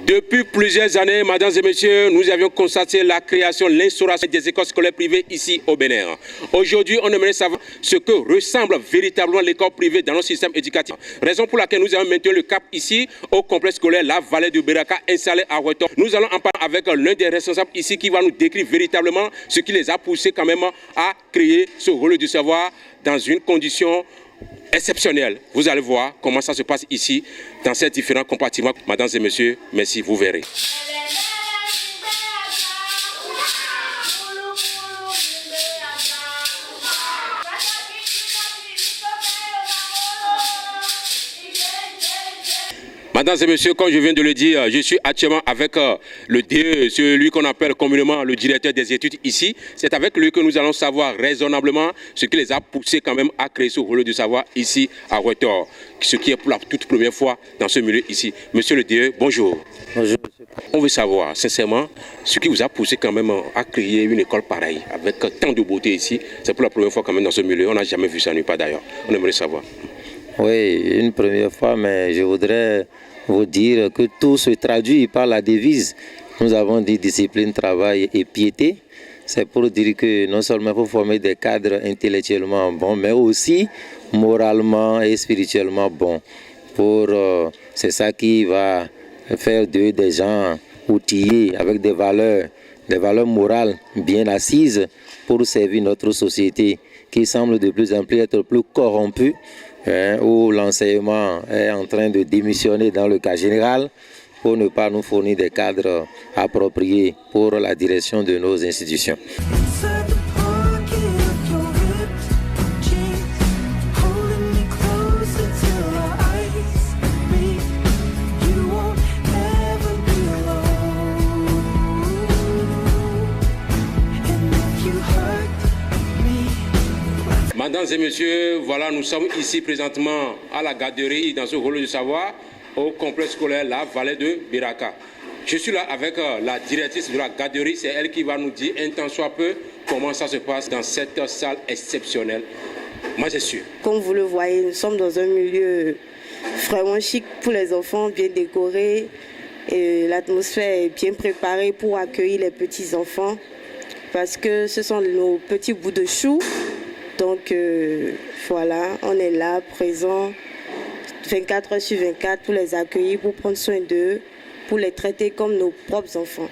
Depuis plusieurs années, mesdames et messieurs, nous avions constaté la création, l'instauration des écoles scolaires privées ici au Bénin. Aujourd'hui, on aimerait savoir ce que ressemble véritablement l'école privée dans notre système éducatif. Raison pour laquelle nous avons maintenu le cap ici au complexe scolaire La Vallée de Biraka installé à Ouettor. Nous allons en parler avec l'un des responsables ici qui va nous décrire véritablement ce qui les a poussés quand même à créer ce relais du savoir dans une condition exceptionnel. Vous allez voir comment ça se passe ici, dans ces différents compartiments. Mesdames et messieurs, merci, vous verrez. Mesdames et messieurs, comme je viens de le dire, je suis actuellement avec le DE, celui qu'on appelle communément le directeur des études ici. C'est avec lui que nous allons savoir raisonnablement ce qui les a poussés quand même à créer ce relais du savoir ici à Ouettor, ce qui est pour la toute première fois dans ce milieu ici. Monsieur le DE, bonjour. Bonjour. On veut savoir sincèrement ce qui vous a poussé quand même à créer une école pareille, avec tant de beauté ici. C'est pour la première fois quand même dans ce milieu, on n'a jamais vu ça nulle part d'ailleurs. On aimerait savoir. Oui, une première fois, mais je voudrais vous dire que tout se traduit par la devise. Nous avons dit discipline, travail et piété. C'est pour dire que non seulement il faut former des cadres intellectuellement bons, mais aussi moralement et spirituellement bons. C'est ça qui va faire d'eux des gens outillés avec des valeurs morales bien assises pour servir notre société qui semble de plus en plus être plus corrompue. Où l'enseignement est en train de démissionner dans le cas général pour ne pas nous fournir des cadres appropriés pour la direction de nos institutions. Mesdames et messieurs, voilà, nous sommes ici présentement à la garderie, dans ce relais du savoir, au complexe scolaire La Vallée de Biraka. Je suis là avec la directrice de la garderie, c'est elle qui va nous dire un tant soit peu comment ça se passe dans cette salle exceptionnelle. Moi, je suis. Comme vous le voyez, nous sommes dans un milieu vraiment chic pour les enfants, bien décoré. L'atmosphère est bien préparée pour accueillir les petits-enfants parce que ce sont nos petits bouts de chou. Donc voilà, on est là, présent 24 heures sur 24 pour les accueillir, pour prendre soin d'eux, pour les traiter comme nos propres enfants.